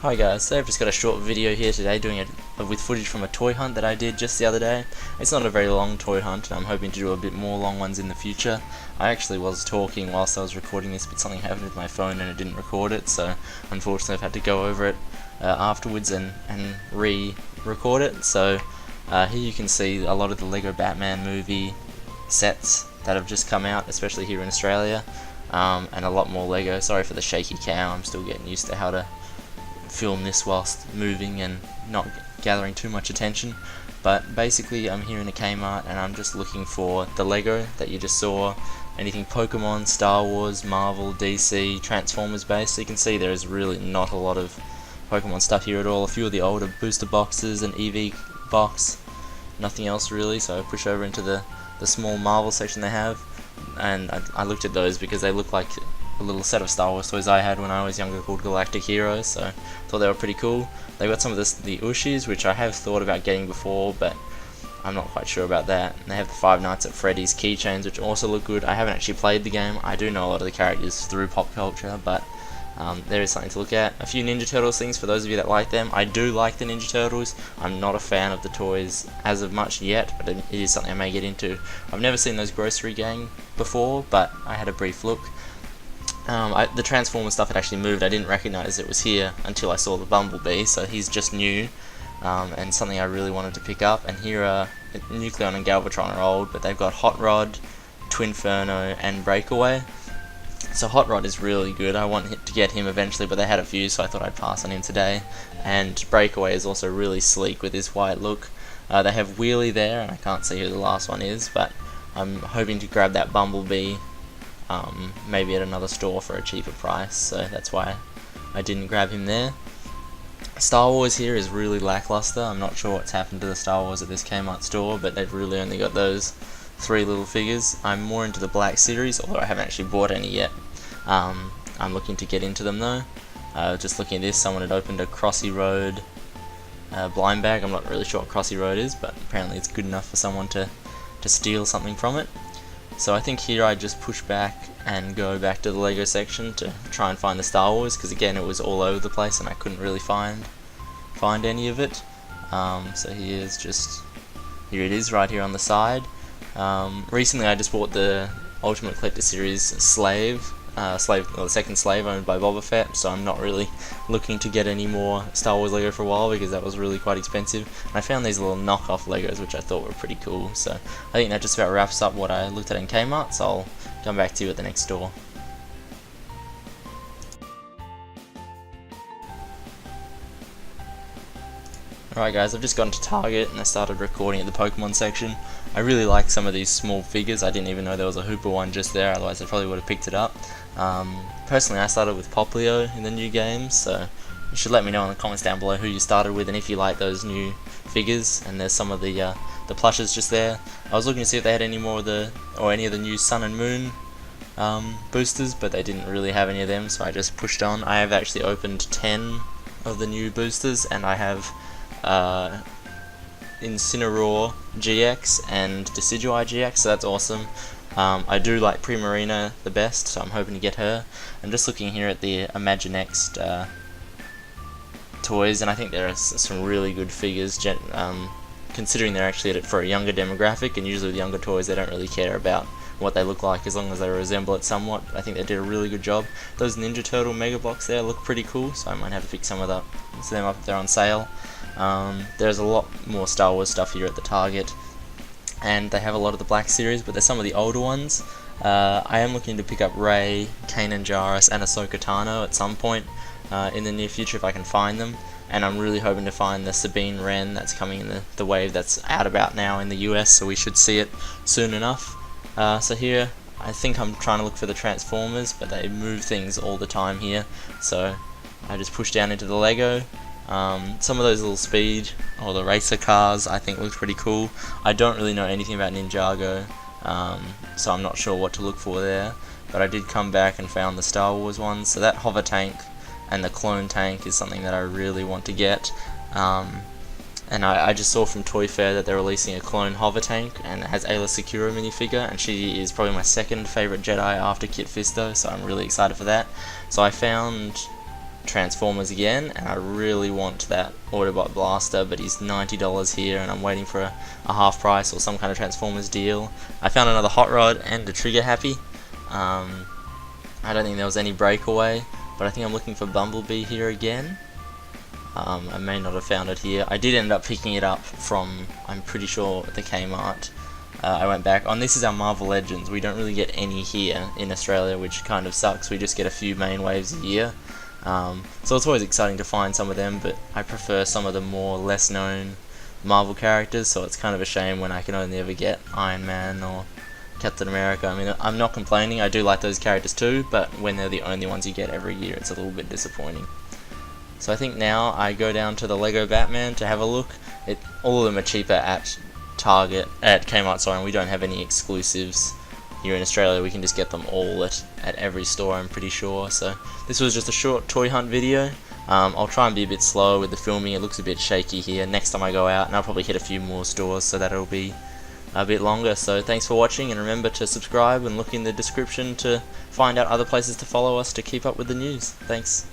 Hi guys, so I've just got a short video here today doing it with footage from a toy hunt that I did just the other day. It's not a very long toy hunt and I'm hoping to do a bit more long ones in the future. I actually was talking whilst I was recording this, but something happened with my phone and it didn't record it, so unfortunately I've had to go over it afterwards and re-record it. So here you can see a lot of the Lego Batman movie sets that have just come out, especially here in Australia, and a lot more Lego. Sorry for the shaky cow, I'm still getting used to how to film this whilst moving and not gathering too much attention. But basically I'm here in a Kmart and I'm just looking for the Lego that you just saw, anything Pokemon, Star Wars, Marvel, DC, Transformers based. So you can see there is really not a lot of Pokemon stuff here at all. A few of the older booster boxes, an EV box, nothing else really. So I push over into the small Marvel section they have, and I looked at those because they look like a little set of Star Wars toys I had when I was younger called Galactic Heroes, so I thought they were pretty cool. They got some of the Ushis, which I have thought about getting before, but I'm not quite sure about that. And they have the Five Nights at Freddy's keychains, which also look good. I haven't actually played the game. I do know a lot of the characters through pop culture, but there is something to look at. A few Ninja Turtles things for those of you that like them. I do like the Ninja Turtles. I'm not a fan of the toys as of much yet, but it is something I may get into. I've never seen those Grocery Gang before, but I had a brief look. The Transformers stuff had actually moved. I didn't recognise it was here until I saw the Bumblebee, so he's just new, and something I really wanted to pick up. And here are Nucleon and Galvatron are old, but they've got Hot Rod, Twinferno, and Breakaway. So Hot Rod is really good. I want to get him eventually, but they had a few, so I thought I'd pass on him today. And Breakaway is also really sleek with his white look. They have Wheelie there, and I can't see who the last one is, but I'm hoping to grab that Bumblebee maybe at another store for a cheaper price, so that's why I didn't grab him there. Star Wars here is really lackluster. I'm not sure what's happened to the Star Wars at this Kmart store, but they've really only got those three little figures. I'm more into the Black Series, although I haven't actually bought any yet. I'm looking to get into them though. Just looking at this, someone had opened a Crossy Road blind bag. I'm not really sure what Crossy Road is, but apparently it's good enough for someone to steal something from it. So I think here I just push back and go back to the Lego section to try and find the Star Wars, because again it was all over the place and I couldn't really find any of it. So here it is right here on the side. Recently I just bought the Ultimate Collector Series Slave, the second Slave owned by Boba Fett, so I'm not really looking to get any more Star Wars Lego for a while because that was really quite expensive. And I found these little knockoff Legos which I thought were pretty cool, so I think that just about wraps up what I looked at in Kmart, so I'll come back to you at the next store. Alright guys, I've just gone to Target and I started recording at the Pokemon section. I really like some of these small figures. I didn't even know there was a Hooper one just there, otherwise I probably would have picked it up. Personally I started with Poplio in the new games, so you should let me know in the comments down below who you started with and if you like those new figures. And there's some of the plushes just there. I was looking to see if they had any more of any of the new Sun and Moon boosters, but they didn't really have any of them, so I just pushed on. I have actually opened 10 of the new boosters, and I have Incineroar GX and Decidueye GX, so that's awesome. I do like Primarina the best, so I'm hoping to get her. I'm just looking here at the Imaginext toys, and I think there are some really good figures, considering they're actually for a younger demographic, and usually with younger toys they don't really care about what they look like as long as they resemble it somewhat. I think they did a really good job. Those Ninja Turtle Mega Blocks there look pretty cool, so I might have to pick some of them up if they're on sale. There's a lot more Star Wars stuff here at the Target, and they have a lot of the Black Series, but there's some of the older ones. I am looking to pick up Rey, Kanan Jarrus, and Ahsoka Tano at some point in the near future if I can find them, and I'm really hoping to find the Sabine Wren that's coming in the wave that's out about now in the US, so we should see it soon enough. So here I think I'm trying to look for the Transformers, but they move things all the time here, so I just push down into the Lego. Some of those little speed or the racer cars I think look pretty cool. I don't really know anything about Ninjago, so I'm not sure what to look for there, but I did come back and found the Star Wars ones. So that hover tank and the clone tank is something that I really want to get. And I just saw from Toy Fair that they're releasing a clone hover tank, and it has Ayla Secura minifigure, and she is probably my second favourite Jedi after Kit Fisto, so I'm really excited for that. So I found Transformers again, and I really want that Autobot Blaster, but he's $90 here, and I'm waiting for a half price or some kind of Transformers deal. I found another Hot Rod and a Trigger Happy. I don't think there was any breakaway, but I think I'm looking for Bumblebee here again. I may not have found it here. I did end up picking it up from, I'm pretty sure, the Kmart. I went back on. This is our Marvel Legends. We don't really get any here in Australia, which kind of sucks. We just get a few main waves a year. So it's always exciting to find some of them, but I prefer some of the more less known Marvel characters, so it's kind of a shame when I can only ever get Iron Man or Captain America. I mean, I'm not complaining, I do like those characters too, but when they're the only ones you get every year, it's a little bit disappointing. So I think now I go down to the Lego Batman to have a look. All of them are cheaper at Kmart, sorry, and we don't have any exclusives here in Australia. We can just get them all at every store, I'm pretty sure. So this was just a short toy hunt video. I'll try and be a bit slow with the filming. It looks a bit shaky here. Next time I go out, and I'll probably hit a few more stores, so that'll be a bit longer. So thanks for watching, and remember to subscribe and look in the description to find out other places to follow us to keep up with the news. Thanks.